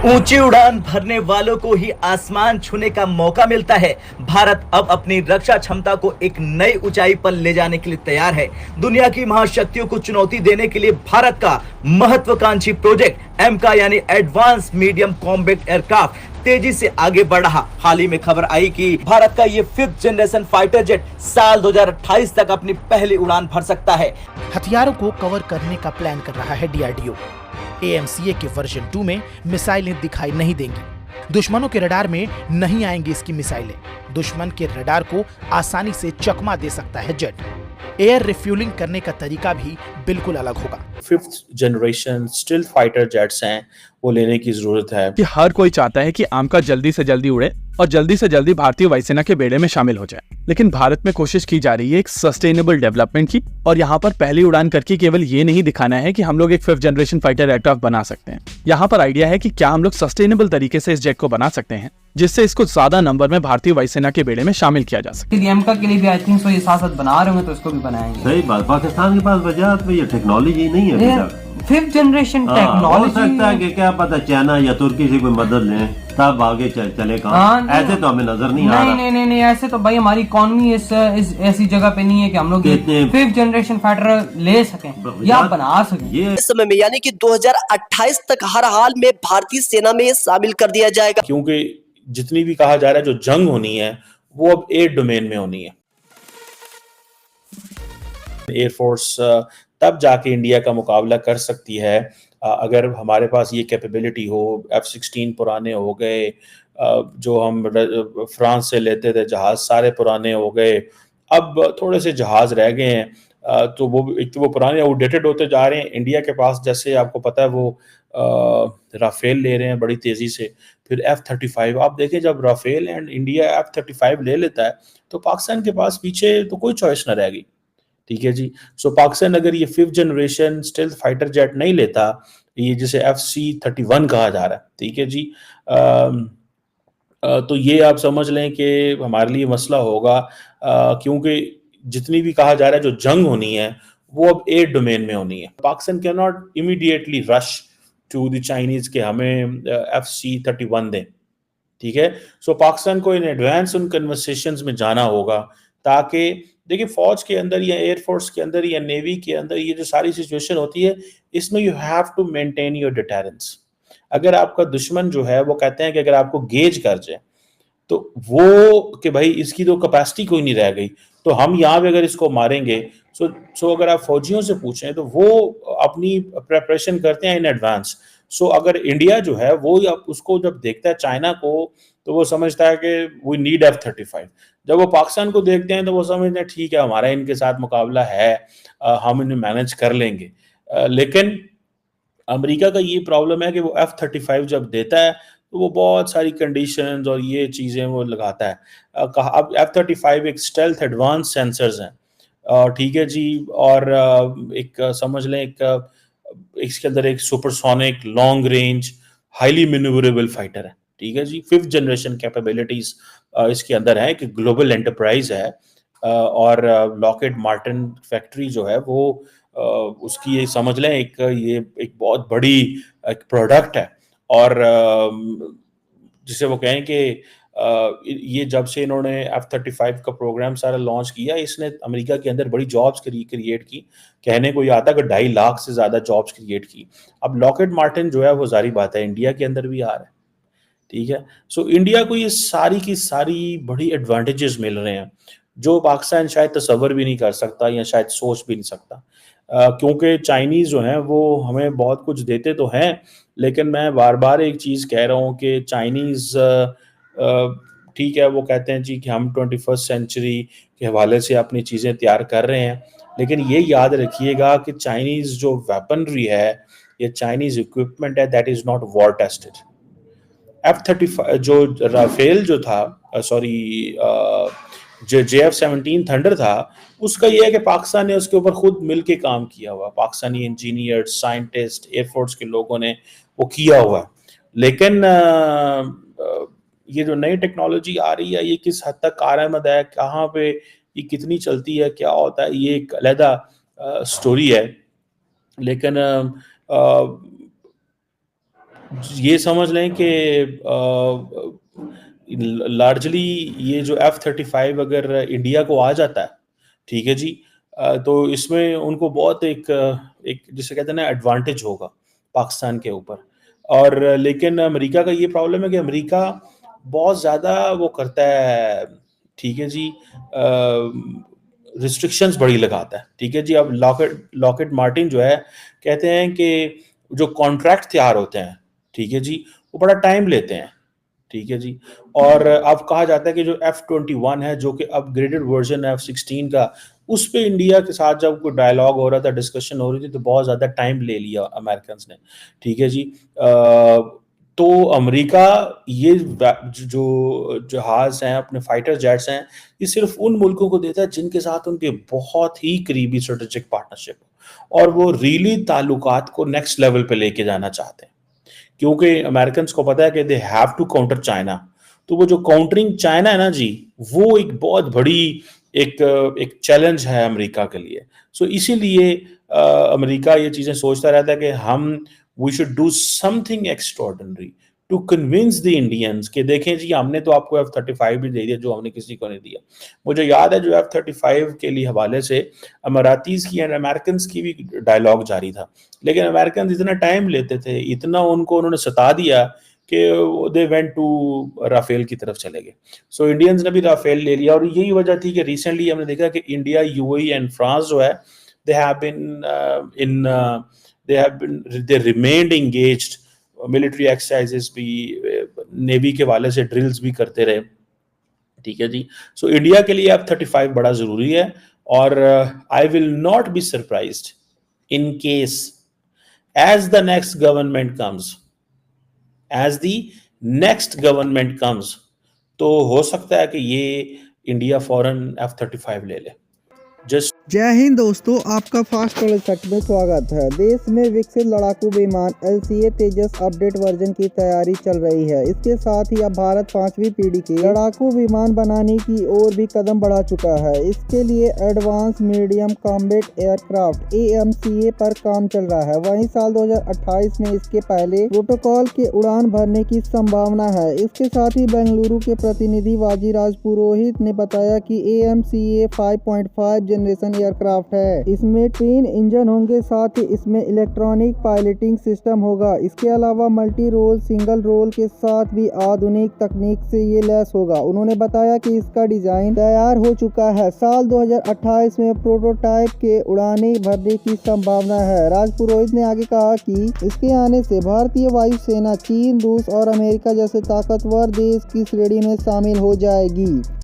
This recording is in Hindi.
ऊंची उड़ान भरने वालों को ही आसमान छूने का मौका मिलता है। भारत अब अपनी रक्षा क्षमता को एक नई ऊंचाई पर ले जाने के लिए तैयार है। दुनिया की महाशक्तियों को चुनौती देने के लिए भारत का महत्वाकांक्षी प्रोजेक्ट एमका यानी एडवांस मीडियम कॉम्बैट एयरक्राफ्ट तेजी से आगे बढ़ रहा। हाल ही में खबर आई कि भारत का ये 5th जनरेशन फाइटर जेट साल 2028 तक अपनी पहली उड़ान भर सकता है। हथियारों को कवर करने का प्लान कर रहा है डीआरडीओ। एएमसीए के वर्जन 2 में मिसाइलें दिखाई नहीं देंगी। दुश्मनों के रडार में नहीं आएंगी इसकी मिसाइलें। दुश्मन के रडार को आसानी से चकमा दे सकता है जेट। एयर रिफ्यूलिंग करने का तरीका भी बिल्कुल अलग होगा। 5th generation stealth fighter jets हैं, वो लेने की जरूरत है कि हर कोई चाहता है कि आमका जल्दी से जल्दी उड़े और जल्दी से जल्दी भारतीय वायुसेना के बेड़े में शामिल हो जाए। लेकिन भारत में कोशिश की जा रही है एक सस्टेनेबल डेवलपमेंट की, और यहाँ पर पहली उड़ान करके केवल ये नहीं दिखाना है कि हम लोग एक 5th जनरेशन फाइटर एयरक्राफ्ट बना सकते हैं। यहाँ पर आइडिया है कि क्या हम लोग सस्टेनेबल तरीके से इस जेट को बना सकते हैं जिससे इसको ज्यादा नंबर में भारतीय वायुसेना के बेड़े में शामिल किया जा सके। एमका के लिए भी आई थिंक सो ये साथ बना रहे होंगे तो इसको भी बनाएंगे। सही बात, पाकिस्तान के पास वजह ये टेक्नोलॉजी नहीं है। 5th जनरेशन टेक्नोलॉजी हो सकता है कि क्या पता चाइना या तुर्की से कोई मदद लें तब आगे चले काम। ऐसे तो हमें नजर नहीं आ रहा। नहीं ऐसे तो भाई हमारी इकोनॉमी इस ऐसी जगह पे नहीं है कि हम लोग 5th जनरेशन फाइटर ले सकें या बना सकें। इस समय में यानी कि 2028 तक हर हाल में भारतीय सेना में शामिल कर दिया जाएगा। क्योंकि जितनी भी कहा जा रहा है जो जंग होनी है वो अब एयर डोमेन में होनी है। एयरफोर्स तब जाके इंडिया का मुकाबला कर सकती है अगर हमारे पास ये कैपेबिलिटी हो। F-16 पुराने हो गए, जो हम फ्रांस से लेते थे जहाज सारे पुराने हो गए, अब थोड़े से जहाज रह गए हैं। तो वो एक तो वो पुराने आउटडेटेड होते जा रहे हैं। इंडिया के पास जैसे आपको पता है वो राफेल ले रहे हैं बड़ी तेजी से, फिर F-35। आप देखें जब राफेल एंड इंडिया F-35 ले लेता है तो पाकिस्तान के पास पीछे तो कोई चॉइस ना रह गई। ठीक है जी। सो पाकिस्तान अगर ये 5th generation stealth fighter jet नहीं लेता, ये जिसे FC-31 कहा जा रहा है, ठीक है जी, तो ये आप समझ लें कि हमारे लिए मसला होगा, क्योंकि जितनी भी कहा जा रहा है जो जंग होनी है वो अब एयर डोमेन में होनी है। Pakistan can not immediately rush to the Chinese के हमें FC-31 दें। ठीक है। सो पाकिस्तान को इन एडवांस उन कन्वर्सेशंस में जाना होगा, ताकि देखिए फौज के अंदर या एयरफोर्स के अंदर या नेवी के अंदर ये जो सारी सिचुएशन होती है, इसमें you have to maintain your deterrence. अगर आपका दुश्मन जो है वो कहते हैं कि अगर आपको गेज कर जाए तो वो कि भाई इसकी तो कैपेसिटी कोई नहीं रह गई, तो हम यहाँ पे अगर इसको मारेंगे। सो अगर आप फौजियों से पूछें तो वो अपनी प्रेपरेशन करते हैं इन एडवांस। सो अगर इंडिया जो है वो उसको जब देखता है चाइना को, तो वो समझता है कि वी नीड F-35। जब वो पाकिस्तान को देखते हैं तो वो समझते हैं ठीक है हमारा इनके साथ मुकाबला है, हम इन्हें मैनेज कर लेंगे। लेकिन अमेरिका का ये प्रॉब्लम है कि वो F-35 जब देता है तो वो बहुत सारी कंडीशंस और ये चीज़ें वो लगाता है। अब F-35 एक स्टेल्थ एडवांस सेंसर्स हैं, ठीक है जी, और एक समझ लें एक इसके अंदर एक supersonic long range highly manoeuvrable fighter है। ठीक है जी। 5th जनरेशन कैपेबिलिटीज इसके अंदर है कि ग्लोबल एंटरप्राइज है, और लॉकहीड मार्टिन फैक्ट्री जो है वो उसकी ये समझ लें ये एक बहुत बड़ी एक प्रोडक्ट है। और जिसे वो कहें कि ये जब से इन्होंने F-35 का प्रोग्राम सारा लॉन्च किया, इसने अमेरिका के अंदर बड़ी जॉब्स क्रिएट की। कहने को ये आता है कि 2.5 लाख से ज़्यादा जॉब्स क्रिएट की। अब लॉकहीड मार्टिन जो है वो जारी बात है इंडिया के अंदर भी आ रहा है। ठीक है। सो इंडिया को ये सारी की सारी बड़ी एडवांटेजेस मिल रहे हैं जो पाकिस्तान शायद तसव्वुर भी नहीं कर सकता या शायद सोच भी नहीं सकता, क्योंकि चाइनीज़ जो हैं वो हमें बहुत कुछ देते तो हैं, लेकिन मैं बार बार एक चीज़ कह रहा हूँ कि चाइनीज़ ठीक है वो कहते हैं जी कि हम 21st सेंचुरी के हवाले से अपनी चीज़ें तैयार कर रहे हैं, लेकिन ये याद रखिएगा कि चाइनीज़ जो वेपनरी है या चाइनीज़ इक्विपमेंट है that is not war tested. F-35 जो राफेल जो था, सॉरी जो JF-17 थंडर था, उसका ये है कि पाकिस्तान ने उसके ऊपर खुद मिल के काम किया हुआ। पाकिस्तानी इंजीनियर, साइंटिस्ट, एयरफोर्स के लोगों ने वो किया हुआ है। लेकिन ये जो नई टेक्नोलॉजी आ रही है ये किस हद तक कारआमद है, कहाँ पे ये कितनी चलती है, क्या होता है, ये एक अलहदा स्टोरी है। लेकिन ये समझ लें कि लार्जली ये जो F-35 अगर इंडिया को आ जाता है, ठीक है जी, तो इसमें उनको बहुत एक जिसे कहते हैं ना एडवांटेज होगा पाकिस्तान के ऊपर। और लेकिन अमेरिका का ये प्रॉब्लम है कि अमेरिका बहुत ज़्यादा वो करता है, ठीक है जी, रिस्ट्रिक्शंस बड़ी लगाता है, ठीक है जी। अब लॉकहीड मार्टिन जो है, कहते हैं कि जो कॉन्ट्रैक्ट तैयार होते हैं, ठीक है जी, वो बड़ा टाइम लेते हैं, ठीक है जी। और अब कहा जाता है कि जो F-21 है, जो कि अपग्रेडेड वर्जन है F-16 का, उस पे इंडिया के साथ जब कोई डायलॉग हो रहा था, डिस्कशन हो रही थी, तो बहुत ज़्यादा टाइम ले लिया अमेरिकन्स ने, ठीक है जी। तो अमेरिका ये जो जहाज़ हैं, अपने फाइटर जेट्स हैं, ये सिर्फ उन मुल्कों को देता है जिनके साथ उनके बहुत ही करीबी स्ट्रेटेजिक पार्टनरशिप हो और वो रियली ताल्लुकात को नेक्स्ट लेवल पे लेके जाना चाहते हैं। क्योंकि अमेरिकन्स को पता है कि they have to counter China, तो वो जो काउंटरिंग चाइना है ना जी, वो एक बहुत बड़ी एक चैलेंज है अमेरिका के लिए। सो इसीलिए अमेरिका ये चीज़ें सोचता रहता है कि हम we should do something extraordinary to convince the Indians कि देखें जी, हमने तो आपको F-35 भी दे दिया जो हमने किसी को नहीं दिया। मुझे याद है जो F-35 के लिए हवाले से अमारातीज़ की एंड अमेरिकन्स की भी डायलॉग जारी था, लेकिन अमेरिकन इतना टाइम लेते थे, इतना उन्होंने सता दिया कि दे वेंट टू राफेल की तरफ चले गए। सो इंडियंस ने भी राफेल ले लिया और यही वजह थी कि रिसेंटली हमने देखा कि इंडिया, यूएई एंड फ्रांस जो है, they remained engaged, military exercises भी, नेवी के वाले से ड्रिल्स भी करते रहे, ठीक है जी। सो इंडिया के लिए F-35 बड़ा जरूरी है और I will not be surprised in case as the next government comes, तो हो सकता है कि ये इंडिया फौरन F-35 ले ले। जय हिंद दोस्तों, आपका फास्ट ट्रैवल सेट में स्वागत है। देश में विकसित लड़ाकू विमान LCA तेजस अपडेट वर्जन की तैयारी चल रही है। इसके साथ ही अब भारत 5वीं पीढ़ी के लड़ाकू विमान बनाने की ओर भी कदम बढ़ा चुका है। इसके लिए advance medium combat aircraft AMCA पर काम चल रहा है। वहीं साल 2028 में इसके पहले प्रोटोकॉल के उड़ान भरने की संभावना है। इसके साथ ही बेंगलुरु के प्रतिनिधि वाजीराज पुरोहित ने बताया कि AMCA 5.5 जनरेशन एयरक्राफ्ट है। इसमें ट्विन इंजन होंगे, साथ ही इसमें इलेक्ट्रॉनिक पायलटिंग सिस्टम होगा। इसके अलावा मल्टी रोल, सिंगल रोल के साथ भी आधुनिक तकनीक से ये लैस होगा। उन्होंने बताया कि इसका डिजाइन तैयार हो चुका है। साल 2028 में प्रोटोटाइप के उड़ाने भरने की संभावना है। राज पुरोहित ने आगे कहा कि इसके आने से भारतीय वायुसेना चीन, रूस और अमेरिका जैसे ताकतवर देश की श्रेणी में शामिल हो जाएगी।